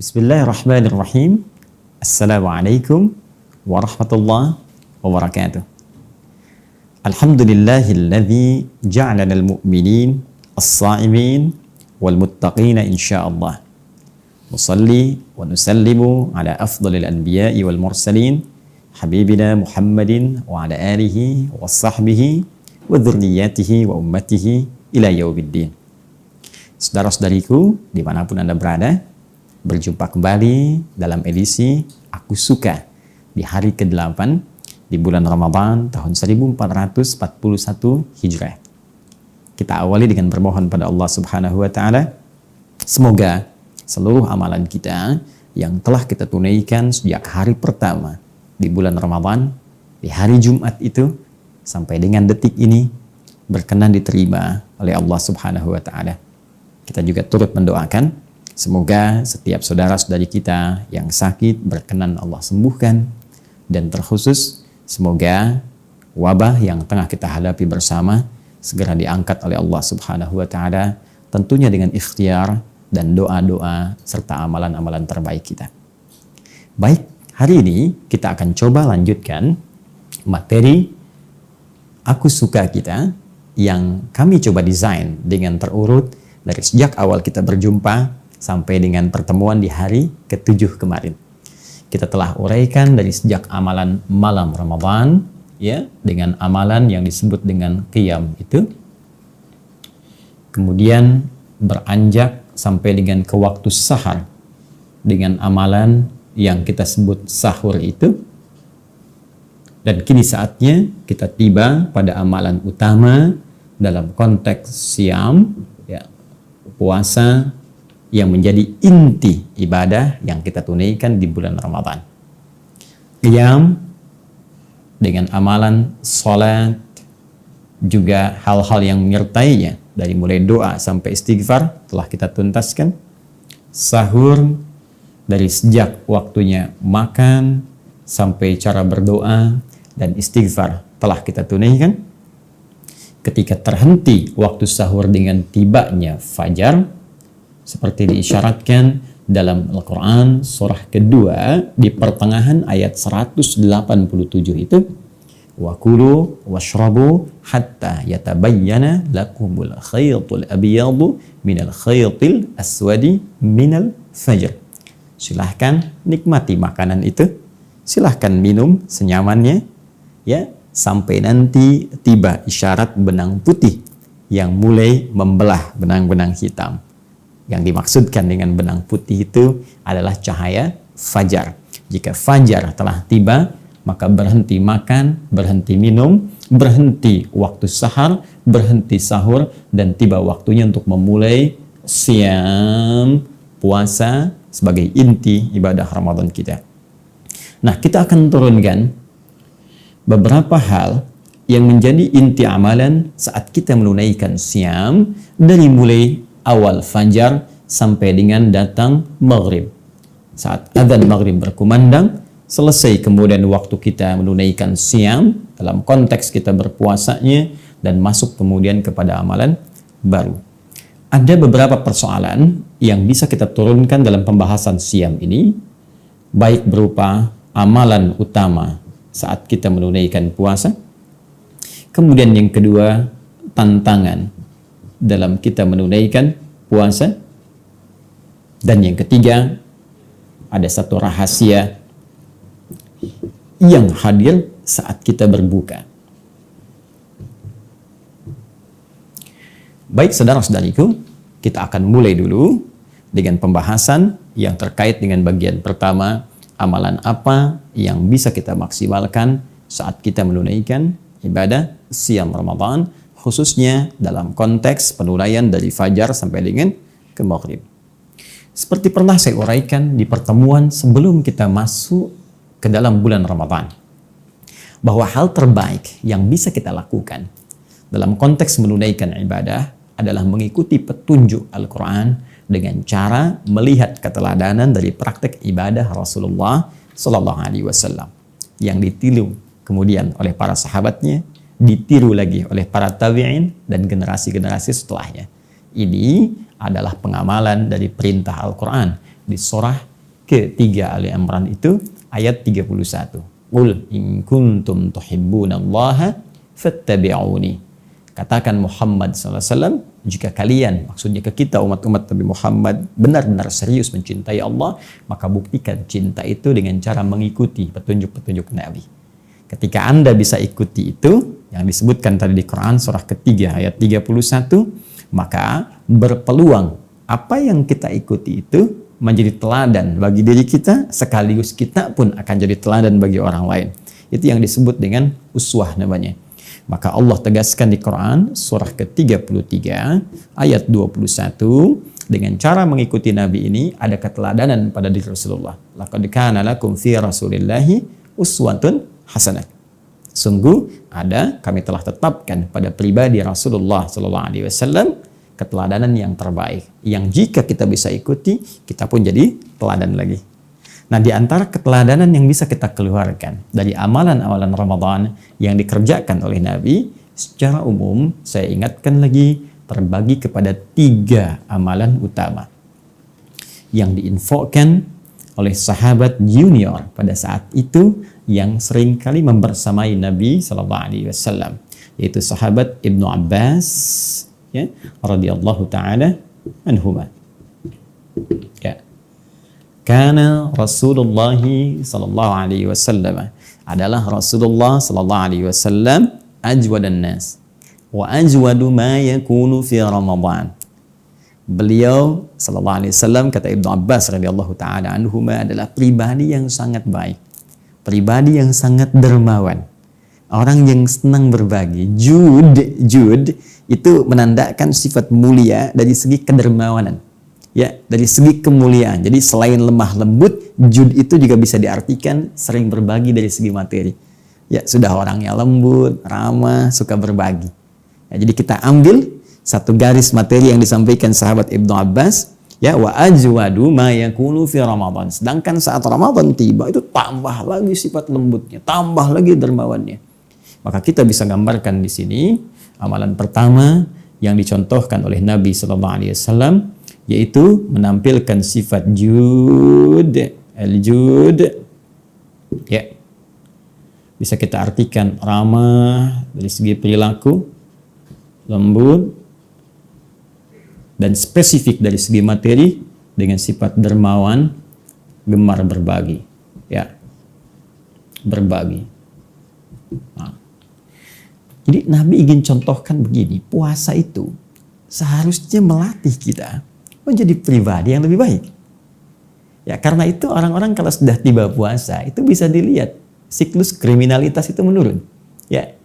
Bismillahirrahmanirrahim. Assalamualaikum warahmatullahi wabarakatuh. Alhamdulillahilladzi ja'alana al-mu'minin as-sa'imin wal muttaqina insyaallah. Nusalli wa nusallimu ala afdhalil anbiya'i wal mursalin habibina Muhammadin wa ala alihi wa sahbihi wa dzurriyyatihi wa ummatihi ila yaumiddin. Saudara-saudariku dimanapun Anda berada, berjumpa kembali dalam edisi Aku Suka di hari ke-8 di bulan Ramadan tahun 1441 Hijrah. Kita awali dengan bermohon pada Allah Subhanahu wa taala, semoga seluruh amalan kita yang telah kita tunaikan sejak hari pertama di bulan Ramadan, di hari Jumat itu sampai dengan detik ini berkenan diterima oleh Allah Subhanahu wa taala. Kita juga turut mendoakan semoga setiap saudara-saudari kita yang sakit berkenan Allah sembuhkan, dan terkhusus semoga wabah yang tengah kita hadapi bersama segera diangkat oleh Allah Subhanahu wa taala, tentunya dengan ikhtiar dan doa-doa serta amalan-amalan terbaik kita. Baik, hari ini kita akan coba lanjutkan materi Aku Suka kita yang kami coba desain dengan terurut dari sejak awal kita berjumpa sampai dengan pertemuan di hari ke-7 kemarin. Kita telah uraikan dari sejak amalan malam Ramadan, ya, dengan amalan yang disebut dengan qiyam itu. Kemudian beranjak sampai dengan ke waktu sahar dengan amalan yang kita sebut sahur itu. Dan kini saatnya kita tiba pada amalan utama dalam konteks siam, ya, puasa yang menjadi inti ibadah yang kita tunaikan di bulan Ramadan. Qiyam dengan amalan salat, juga hal-hal yang menyertainya dari mulai doa sampai istighfar telah kita tuntaskan. Sahur dari sejak waktunya makan sampai cara berdoa dan istighfar telah kita tunaikan. Ketika terhenti waktu sahur dengan tibanya fajar, seperti diisyaratkan dalam Al-Quran surah kedua di pertengahan ayat 187 itu, wa kulu washrabu hatta yatabayyana lakumul khaytul abyadu minal khaytil aswadi minal fajr. Silahkan nikmati makanan itu, silahkan minum senyamannya, ya, sampai nanti tiba isyarat benang putih yang mulai membelah benang-benang hitam. Yang dimaksudkan dengan benang putih itu adalah cahaya fajar. Jika fajar telah tiba, maka berhenti makan, berhenti minum, berhenti waktu sahar, berhenti sahur, dan tiba waktunya untuk memulai siam, puasa sebagai inti ibadah Ramadan kita. Nah, kita akan turunkan beberapa hal yang menjadi inti amalan saat kita menunaikan siam dari mulai awal fajar sampai dengan datang maghrib. Saat adzan maghrib berkumandang, selesai kemudian waktu kita menunaikan siam dalam konteks kita berpuasanya, dan masuk kemudian kepada amalan baru. Ada beberapa persoalan yang bisa kita turunkan dalam pembahasan siam ini, baik berupa amalan utama saat kita menunaikan puasa, kemudian yang kedua tantangan dalam kita menunaikan puasa, dan yang ketiga ada satu rahasia yang hadir saat kita berbuka. Baik saudara-saudariku, kita akan mulai dulu dengan pembahasan yang terkait dengan bagian pertama, amalan apa yang bisa kita maksimalkan saat kita menunaikan ibadah siam Ramadan, khususnya dalam konteks penunaian dari fajar sampai dengan ke maghrib. Seperti pernah saya uraikan di pertemuan sebelum kita masuk ke dalam bulan Ramadan, bahwa hal terbaik yang bisa kita lakukan dalam konteks menunaikan ibadah adalah mengikuti petunjuk Al-Quran dengan cara melihat keteladanan dari praktek ibadah Rasulullah Sallallahu Alaihi Wasallam yang ditiru kemudian oleh para sahabatnya, ditiru lagi oleh para tabi'in dan generasi-generasi setelahnya. Ini adalah pengamalan dari perintah Al-Quran di surah ketiga Ali Imran itu ayat 31. Qul in kuntum tuhibbunallaha fattabi'uni. Katakan Muhammad SAW, jika kalian, maksudnya ke kita umat-umat Nabi Muhammad, benar-benar serius mencintai Allah, maka buktikan cinta itu dengan cara mengikuti petunjuk-petunjuk Nabi. Ketika Anda bisa ikuti itu, yang disebutkan tadi di Quran surah ketiga ayat 31, maka berpeluang apa yang kita ikuti itu menjadi teladan bagi diri kita, sekaligus kita pun akan jadi teladan bagi orang lain. Itu yang disebut dengan uswah namanya. Maka Allah tegaskan di Quran surah ke-33 ayat 21, dengan cara mengikuti Nabi ini ada keteladanan pada diri Rasulullah. Laqad kana lakum fi Rasulillahi uswatun hasanah. Sungguh ada, kami telah tetapkan pada pribadi Rasulullah sallallahu alaihi wasallam keteladanan yang terbaik, yang jika kita bisa ikuti, kita pun jadi teladan lagi. Nah, di antara keteladanan yang bisa kita keluarkan dari amalan-amalan Ramadan yang dikerjakan oleh Nabi, secara umum saya ingatkan lagi, terbagi kepada 3 amalan utama yang diinfokan oleh sahabat junior pada saat itu yang seringkali membersamai Nabi SAW, yaitu sahabat Ibnu Abbas, ya, radhiyallahu ta'ala anhuma. Ya. Karena Rasulullah sallallahu alaihi wasallam adalah Rasulullah sallallahu alaihi wasallam ajwadan nas wa ajwadu ma yakunu fi Ramadan. Beliau sallallahu alaihi wasallam, kata Ibnu Abbas radhiyallahu taala anhuma, adalah pribadi yang sangat baik, pribadi yang sangat dermawan, orang yang senang berbagi. Jud itu menandakan sifat mulia dari segi kedermawanan. Ya, dari segi kemuliaan. Jadi selain lemah lembut, jud itu juga bisa diartikan sering berbagi dari segi materi. Ya, sudah orangnya lembut, ramah, suka berbagi. Ya, jadi kita ambil satu garis materi yang disampaikan sahabat Ibnu Abbas, ya, wa ajwadu ma yakunu fi Ramadan. Sedangkan saat Ramadan tiba itu tambah lagi sifat lembutnya, tambah lagi dermawannya. Maka kita bisa gambarkan di sini amalan pertama yang dicontohkan oleh Nabi sallallahu alaihi wasallam, yaitu menampilkan sifat jud, al-jud, ya, bisa kita artikan ramah dari segi perilaku, lembut, dan spesifik dari segi materi dengan sifat dermawan, gemar berbagi, ya, berbagi. Nah, jadi Nabi ingin contohkan begini, puasa itu seharusnya melatih kita menjadi pribadi yang lebih baik. Ya, karena itu orang-orang kalau sudah tiba puasa itu bisa dilihat siklus kriminalitas itu menurun. Ya.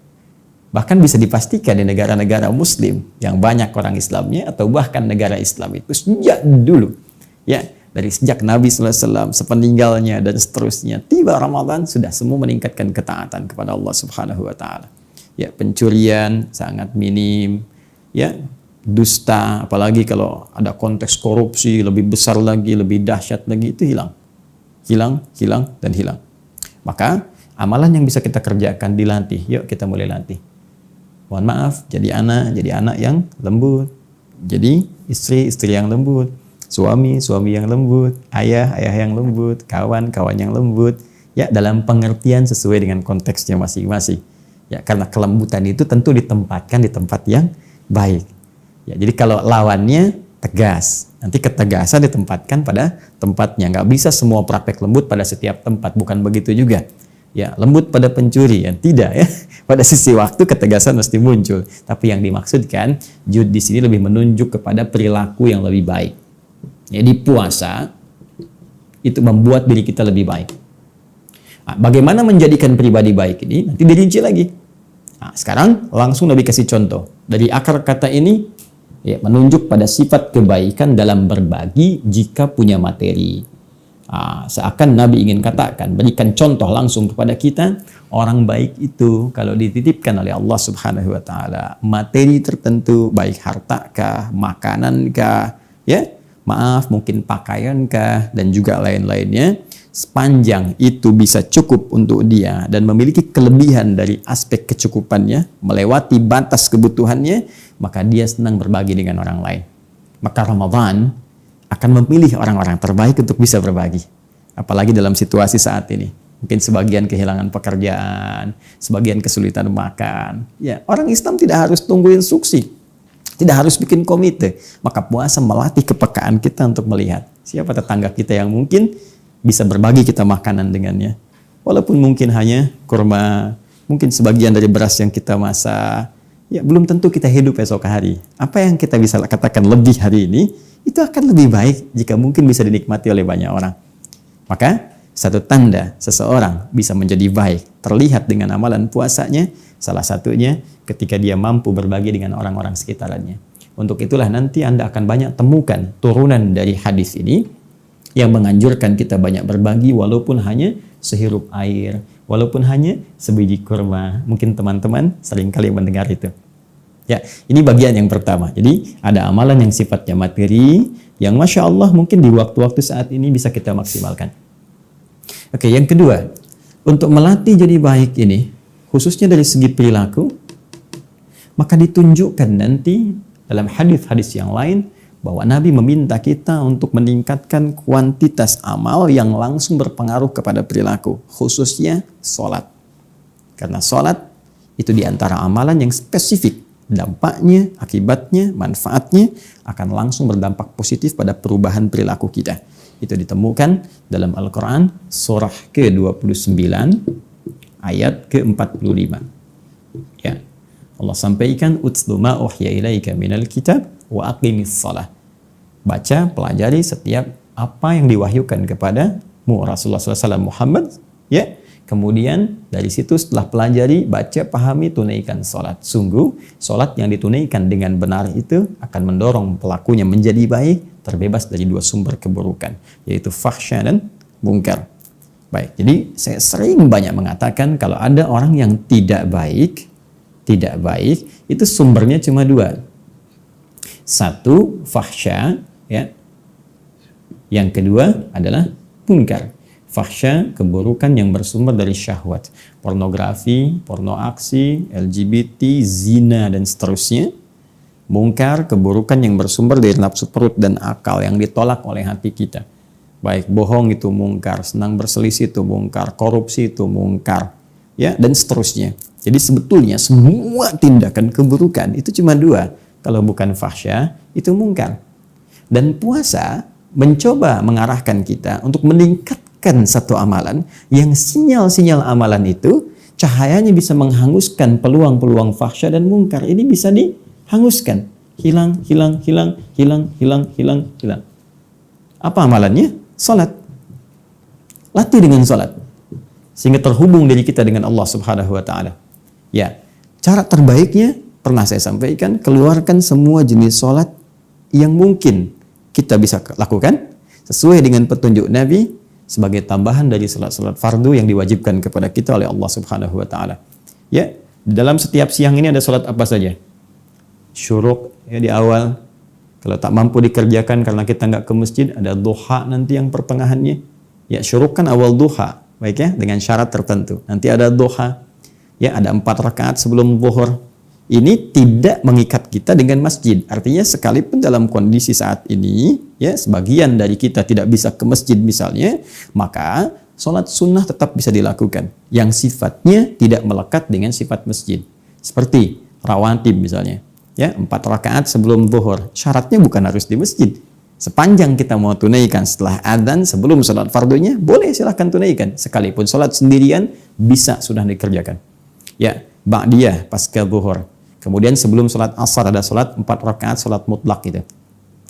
Bahkan bisa dipastikan di negara-negara muslim yang banyak orang Islamnya, atau bahkan negara Islam itu sejak dulu. Ya, dari sejak Nabi SAW, sepeninggalnya dan seterusnya, tiba Ramadan sudah semua meningkatkan ketaatan kepada Allah Subhanahu wa taala. Ya, pencurian sangat minim, ya. Dusta, apalagi kalau ada konteks korupsi lebih besar lagi, lebih dahsyat lagi, itu hilang, dan hilang. Maka amalan yang bisa kita kerjakan dilatih. Yuk kita mulai latih. Mohon maaf, jadi anak yang lembut, jadi istri yang lembut, suami yang lembut, ayah yang lembut, kawan yang lembut. Ya, dalam pengertian sesuai dengan konteksnya masing-masing. Ya, karena kelembutan itu tentu ditempatkan di tempat yang baik. Ya, jadi kalau lawannya tegas, nanti ketegasan ditempatkan pada tempatnya. Nggak bisa semua praktek lembut pada setiap tempat, bukan begitu juga. Ya, lembut pada pencuri, ya tidak ya. Pada sisi waktu ketegasan mesti muncul. Tapi yang dimaksudkan jud di sini lebih menunjuk kepada perilaku yang lebih baik. Jadi puasa itu membuat diri kita lebih baik. Nah, bagaimana menjadikan pribadi baik ini nanti dirinci lagi. Nah, sekarang langsung Nabi kasih contoh dari akar kata ini. Ya, menunjuk pada sifat kebaikan dalam berbagi jika punya materi. Seakan Nabi ingin katakan, berikan contoh langsung kepada kita, orang baik itu kalau dititipkan oleh Allah Subhanahu wa taala materi tertentu, baik harta kah, makanan kah, ya, maaf mungkin pakaian kah, dan juga lain-lainnya, sepanjang itu bisa cukup untuk dia dan memiliki kelebihan dari aspek kecukupannya, melewati batas kebutuhannya, maka dia senang berbagi dengan orang lain. Maka Ramadan akan memilih orang-orang terbaik untuk bisa berbagi. Apalagi dalam situasi saat ini. Mungkin sebagian kehilangan pekerjaan, sebagian kesulitan makan. Ya, orang Islam tidak harus tunggu instruksi, tidak harus bikin komite. Maka puasa melatih kepekaan kita untuk melihat siapa tetangga kita yang mungkin bisa berbagi kita makanan dengannya. Walaupun mungkin hanya kurma, mungkin sebagian dari beras yang kita masak. Ya, belum tentu kita hidup esok hari. Apa yang kita bisa katakan lebih hari ini, itu akan lebih baik jika mungkin bisa dinikmati oleh banyak orang. Maka satu tanda seseorang bisa menjadi baik terlihat dengan amalan puasanya, salah satunya ketika dia mampu berbagi dengan orang-orang sekitarnya. Untuk itulah nanti Anda akan banyak temukan turunan dari hadis ini yang menganjurkan kita banyak berbagi walaupun hanya sehirup air, walaupun hanya sebiji kurma. Mungkin teman-teman seringkali mendengar itu. Ya, ini bagian yang pertama. Jadi ada amalan yang sifatnya materi, yang Masya Allah mungkin di waktu-waktu saat ini bisa kita maksimalkan. Oke, yang kedua, untuk melatih jadi baik ini, khususnya dari segi perilaku, maka ditunjukkan nanti dalam hadis-hadis yang lain bahwa Nabi meminta kita untuk meningkatkan kuantitas amal yang langsung berpengaruh kepada perilaku, khususnya sholat. Karena sholat itu diantara amalan yang spesifik, dampaknya, akibatnya, manfaatnya akan langsung berdampak positif pada perubahan perilaku kita. Itu ditemukan dalam Al-Quran surah ke-29 ayat ke-45. Ya, Allah sampaikan utslu ma uhya ilaika minal kitab wa aqimis shalah. Baca, pelajari setiap apa yang diwahyukan kepadamu Rasulullah SAW Muhammad, ya. Kemudian dari situ setelah pelajari, baca, pahami, tunaikan sholat. Sungguh, sholat yang ditunaikan dengan benar itu akan mendorong pelakunya menjadi baik, terbebas dari dua sumber keburukan, yaitu fahsya dan munkar. Baik, jadi saya sering banyak mengatakan kalau ada orang yang tidak baik, itu sumbernya cuma dua. Satu, fahsya, ya. Yang kedua adalah munkar. Fahsya, keburukan yang bersumber dari syahwat, pornografi, porno aksi, LGBT, zina, dan seterusnya. Mungkar, keburukan yang bersumber dari nafsu perut dan akal yang ditolak oleh hati kita. Baik bohong itu mungkar, senang berselisih itu mungkar, korupsi itu mungkar, ya, dan seterusnya. Jadi sebetulnya semua tindakan keburukan itu cuma dua. Kalau bukan fahsya, itu mungkar. Dan puasa mencoba mengarahkan kita untuk meningkatkan satu amalan yang sinyal-sinyal amalan itu cahayanya bisa menghanguskan peluang-peluang fahsya dan mungkar. Ini bisa dihanguskan. Hilang. Apa amalannya? Salat. Latih dengan salat. Sehingga terhubung diri kita dengan Allah Subhanahu wa taala. Ya, cara terbaiknya pernah saya sampaikan, keluarkan semua jenis salat yang mungkin kita bisa lakukan sesuai dengan petunjuk Nabi sebagai tambahan dari salat-salat fardu yang diwajibkan kepada kita oleh Allah Subhanahu wa taala. Ya, dalam setiap siang ini ada salat apa saja? Syuruk ya di awal. Kalau tak mampu dikerjakan karena kita nggak ke masjid, ada duha nanti yang pertengahannya. Ya, syuruk kan awal duha, baik ya, dengan syarat tertentu. Nanti ada duha. Ya, ada 4 rakaat sebelum zuhur. Ini tidak mengikat kita dengan masjid. Artinya sekalipun dalam kondisi saat ini, ya, sebagian dari kita tidak bisa ke masjid misalnya, maka sholat sunnah tetap bisa dilakukan. Yang sifatnya tidak melekat dengan sifat masjid. Seperti rawatib misalnya. Ya, 4 rakaat sebelum zuhur. Syaratnya bukan harus di masjid. Sepanjang kita mau tunaikan setelah adzan sebelum sholat fardunya, boleh silahkan tunaikan. Sekalipun sholat sendirian, bisa sudah dikerjakan. Ya, ba'diyah pasca zuhur. Kemudian sebelum sholat asar ada sholat 4 rakaat sholat mutlak gitu.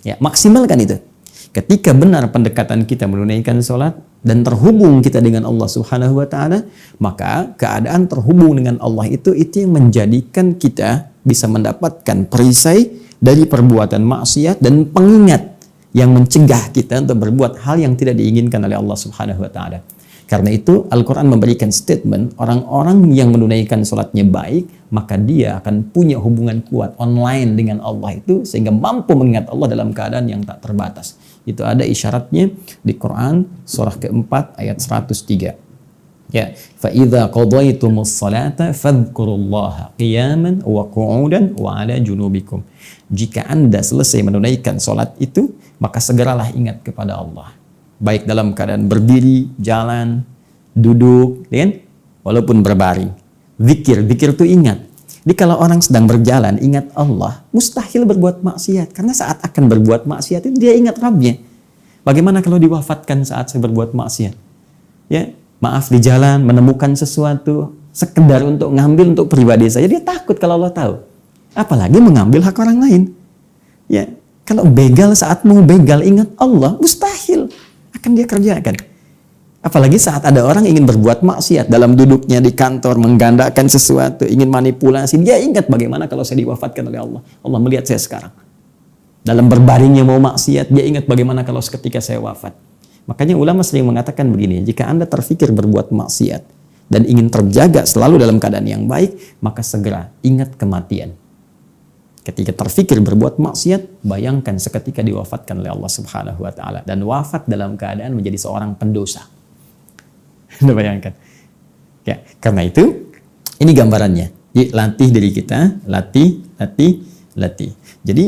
Ya, maksimalkan itu. Ketika benar pendekatan kita menunaikan sholat dan terhubung kita dengan Allah Subhanahu wa taala, maka keadaan terhubung dengan Allah itu yang menjadikan kita bisa mendapatkan perisai dari perbuatan maksiat dan pengingat yang mencegah kita untuk berbuat hal yang tidak diinginkan oleh Allah Subhanahu wa taala. Karena itu Al-Quran memberikan statement orang-orang yang menunaikan sholatnya baik, maka dia akan punya hubungan kuat online dengan Allah itu sehingga mampu mengingat Allah dalam keadaan yang tak terbatas. Itu ada isyaratnya di Quran surah keempat ayat 103. Ya, fa idza qadaytumus salata fadhkurullaha qiyaman wa qu'udan wa 'ala junubikum. Jika Anda selesai menunaikan sholat itu, maka segeralah ingat kepada Allah. baik dalam keadaan berdiri, jalan, duduk, kan? Walaupun berbaring. Zikir itu ingat. Jadi kalau orang sedang berjalan ingat Allah, mustahil berbuat maksiat. Karena saat akan berbuat maksiat itu dia ingat Rabbnya. Bagaimana kalau diwafatkan saat saya berbuat maksiat? Ya, maaf di jalan menemukan sesuatu sekedar untuk ngambil untuk pribadi saya, dia takut kalau Allah tahu. Apalagi mengambil hak orang lain. Ya, kalau begal saat mau begal ingat Allah, mustahil akan dia kerjakan. Apalagi saat ada orang ingin berbuat maksiat dalam duduknya di kantor, menggandakan sesuatu, ingin manipulasi, dia ingat bagaimana kalau saya diwafatkan oleh Allah. Allah melihat saya sekarang. Dalam berbaringnya mau maksiat, dia ingat bagaimana kalau seketika saya wafat. Makanya ulama sering mengatakan begini, jika Anda terfikir berbuat maksiat dan ingin terjaga selalu dalam keadaan yang baik, maka segera ingat kematian. Ketika terfikir berbuat maksiat, bayangkan seketika diwafatkan oleh Allah Subhanahu wa taala dan wafat dalam keadaan menjadi seorang pendosa. Anda bayangkan. Ya, karena itu ini gambarannya. Jadi, latih diri kita, latih. Jadi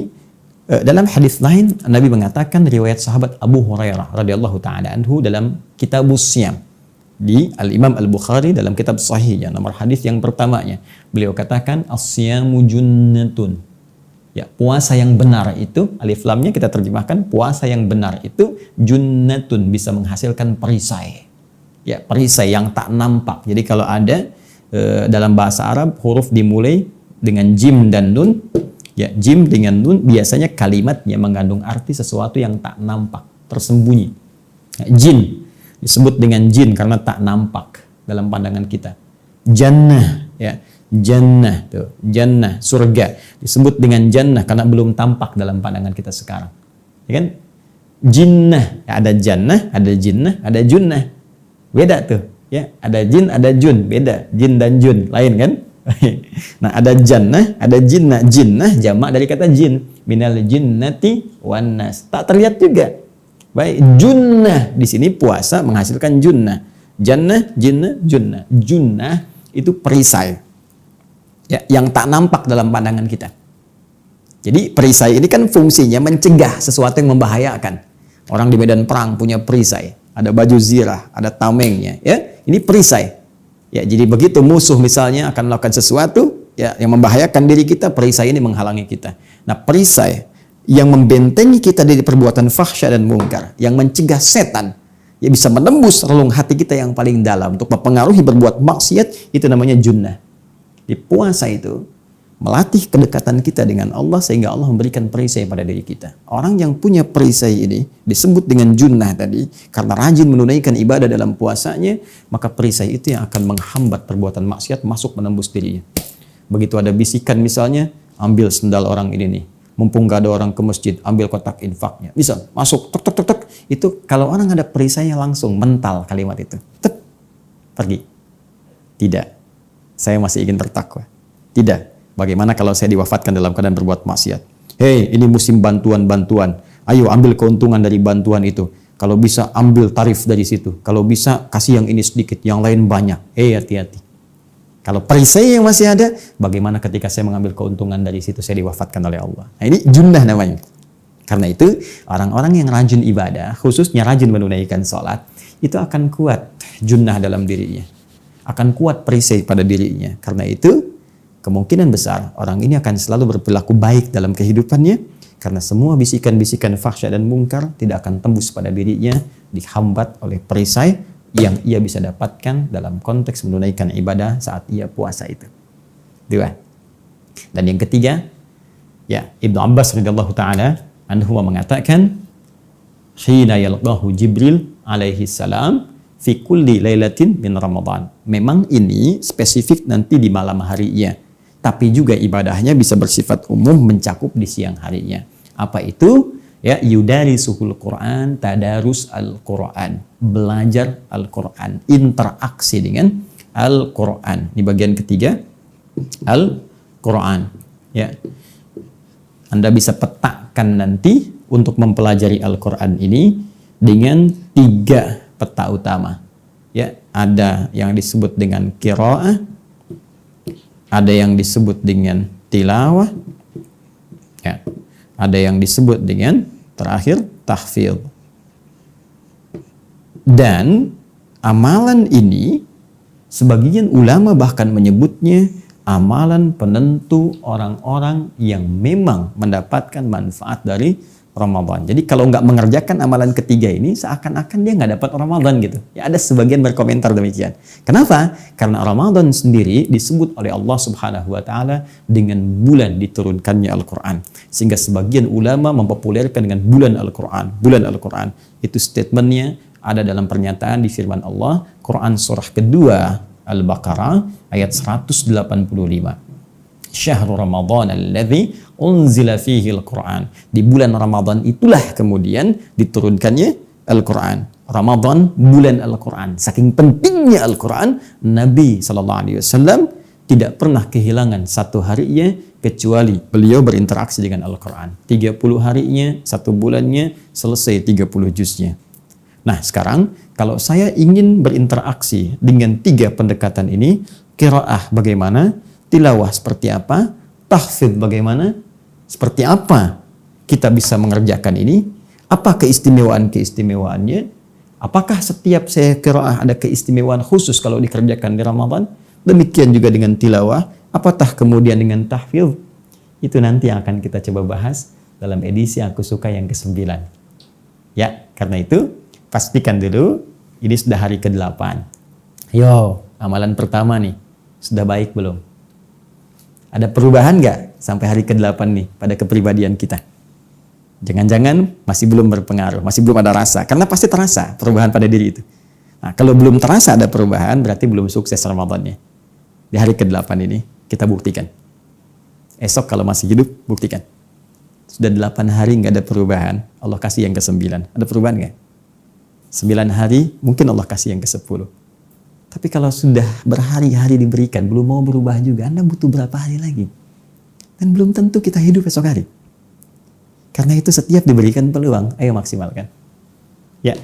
dalam hadis lain Nabi mengatakan riwayat sahabat Abu Hurairah radhiyallahu taala anhu dalam Kitabus Syam di Al-Imam Al-Bukhari dalam kitab sahihnya nomor hadis yang pertamanya beliau katakan as-syamu junnatun. Ya, puasa yang benar itu, alif lamnya kita terjemahkan, puasa yang benar itu junnatun, bisa menghasilkan perisai. Ya, perisai yang tak nampak. Jadi kalau ada dalam bahasa Arab huruf dimulai dengan jim dan nun, ya, jim dengan nun biasanya kalimatnya mengandung arti sesuatu yang tak nampak, tersembunyi. Ya, jin disebut dengan jin karena tak nampak dalam pandangan kita. Jannah, ya, jannah tuh, jannah, surga disebut dengan jannah karena belum tampak dalam pandangan kita sekarang. Ya kan? Jinnah, ya, ada jannah, ada jinnah, ada junnah. Beda tuh, ya, ada jin, ada jun, beda. Jin dan jun, lain kan? Nah, ada jannah, ada jinnah. Jinnah jamak dari kata jin. Minal jinnati wan nas. Tak terlihat juga. Baik, junnah di sini puasa menghasilkan junnah. Jannah, jinnah, junnah. Junnah itu perisai. Ya, yang tak nampak dalam pandangan kita. Jadi perisai ini kan fungsinya mencegah sesuatu yang membahayakan. Orang di medan perang punya perisai. Ada baju zirah, ada tamengnya, ya. Ini perisai. Ya, jadi begitu musuh misalnya akan melakukan sesuatu ya yang membahayakan diri kita, perisai ini menghalangi kita. Nah, perisai yang membentengi kita dari perbuatan fahsya dan mungkar, yang mencegah setan, ya bisa menembus relung hati kita yang paling dalam untuk mempengaruhi berbuat maksiat, itu namanya junnah. Di puasa itu melatih kedekatan kita dengan Allah sehingga Allah memberikan perisai pada diri kita. Orang yang punya perisai ini disebut dengan junnah tadi karena rajin menunaikan ibadah dalam puasanya, maka perisai itu yang akan menghambat perbuatan maksiat masuk menembus dirinya. Begitu ada bisikan misalnya, ambil sendal orang ini nih. Mumpung gak ada orang ke masjid, ambil kotak infaknya. Bisa masuk, tek tek tek tek. Itu kalau orang ada perisainya langsung mental kalimat itu. Tek, pergi. Tidak. Saya masih ingin bertakwa. Tidak. Bagaimana kalau saya diwafatkan dalam keadaan berbuat maksiat? Hei, ini musim bantuan-bantuan. Ayo ambil keuntungan dari bantuan itu. Kalau bisa ambil tarif dari situ. Kalau bisa kasih yang ini sedikit, yang lain banyak. Hati-hati. Kalau perisai yang masih ada, bagaimana ketika saya mengambil keuntungan dari situ saya diwafatkan oleh Allah? Nah, ini junnah namanya. Karena itu orang-orang yang rajin ibadah, khususnya rajin menunaikan sholat, itu akan kuat junnah dalam dirinya. Akan kuat perisai pada dirinya. Karena itu kemungkinan besar orang ini akan selalu berperilaku baik dalam kehidupannya karena semua bisikan-bisikan fahsya dan mungkar tidak akan tembus pada dirinya, dihambat oleh perisai yang ia bisa dapatkan dalam konteks menunaikan ibadah saat ia puasa itu. Dua. Dan yang ketiga, ya, Ibnu Abbas radhiyallahu taala anhu mengatakan, "Hina yalqahu Jibril alaihi salam fi kulli lailatin min Ramadan." Memang ini spesifik nanti di malam harinya. Tapi juga ibadahnya bisa bersifat umum mencakup di siang harinya. Apa itu? Ya, yudarisuhul Quran, tadarus Al-Quran, belajar Al-Quran, interaksi dengan Al-Quran. Di bagian ketiga, Al-Quran. Ya, Anda bisa petakan nanti untuk mempelajari Al-Quran ini dengan 3 peta utama. Ya, ada yang disebut dengan qiraah, ada yang disebut dengan tilawah, ya, ada yang disebut dengan terakhir tahfidz. Dan amalan ini sebagian ulama bahkan menyebutnya amalan penentu orang-orang yang memang mendapatkan manfaat dari Ramadan. Jadi kalau nggak mengerjakan amalan ketiga ini, seakan-akan dia nggak dapat Ramadan gitu. Ya ada sebagian berkomentar demikian. Kenapa? Karena Ramadan sendiri disebut oleh Allah Subhanahu wa Ta'ala dengan bulan diturunkannya Al-Quran. Sehingga sebagian ulama mempopulerkan dengan bulan Al-Quran. Bulan Al-Quran. Itu statementnya ada dalam pernyataan di firman Allah, Quran surah kedua Al-Baqarah ayat 185. Syahrul Ramadan alladzi unzila fihi al-Quran. Di bulan Ramadan itulah kemudian diturunkannya Al-Quran. Ramadan bulan Al-Quran. Saking pentingnya Al-Quran, Nabi SAW tidak pernah kehilangan satu harinya kecuali beliau berinteraksi dengan Al-Quran. 30 harinya, satu bulannya selesai 30 juznya. Nah sekarang kalau saya ingin berinteraksi dengan tiga pendekatan ini, qiraah bagaimana, tilawah seperti apa, tahfidz bagaimana, seperti apa kita bisa mengerjakan ini, apa keistimewaan-keistimewaannya, apakah setiap saya qiraah ada keistimewaan khusus kalau dikerjakan di Ramadan, demikian juga dengan tilawah, apatah kemudian dengan tahfidz, itu nanti yang akan kita coba bahas dalam edisi Aku Suka yang ke-9. Ya, karena itu pastikan dulu, ini sudah hari ke-8. Yo, amalan pertama nih, sudah baik belum? Ada perubahan nggak sampai hari ke-8 nih pada kepribadian kita? Jangan-jangan masih belum berpengaruh, masih belum ada rasa. Karena pasti terasa perubahan pada diri itu. Nah, kalau belum terasa ada perubahan, berarti belum sukses Ramadannya. Di hari ke-8 ini, kita buktikan. Esok kalau masih hidup, buktikan. Sudah 8 hari nggak ada perubahan, Allah kasih yang ke-9. Ada perubahan nggak? 9 hari, mungkin Allah kasih yang ke-10. Tapi kalau sudah berhari-hari diberikan, belum mau berubah juga, Anda butuh berapa hari lagi? Dan belum tentu kita hidup esok hari. Karena itu setiap diberikan peluang, ayo maksimalkan. Ya,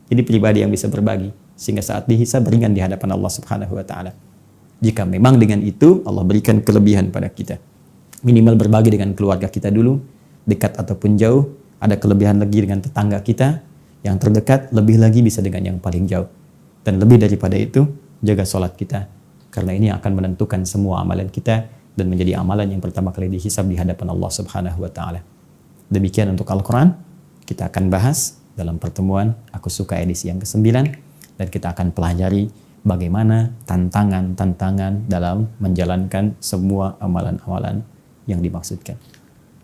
jadi pribadi yang bisa berbagi. Sehingga saat dihisab ringan di hadapan Allah Subhanahu wa Ta'ala. Jika memang dengan itu, Allah berikan kelebihan pada kita. Minimal berbagi dengan keluarga kita dulu, dekat ataupun jauh. Ada kelebihan lagi dengan tetangga kita, yang terdekat, lebih lagi bisa dengan yang paling jauh. Dan lebih daripada itu, jaga sholat kita. Karena ini akan menentukan semua amalan kita dan menjadi amalan yang pertama kali dihisab di hadapan Allah Subhanahu wa Ta'ala. Demikian untuk Al-Quran. Kita akan bahas dalam pertemuan Aku Suka edisi yang ke-9 dan kita akan pelajari bagaimana tantangan-tantangan dalam menjalankan semua amalan-amalan yang dimaksudkan.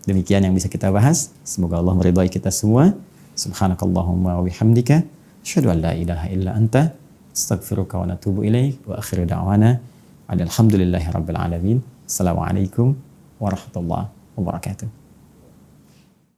Demikian yang bisa kita bahas. Semoga Allah meridhai kita semua. Subhanakallahumma wa bihamdika asyhadu an la ilaha illa anta astaghfiruka wa natubu ilaik wa akhiru da'wana alhamdulillahi rabbil alamin. Assalamualaikum warahmatullahi wabarakatuh.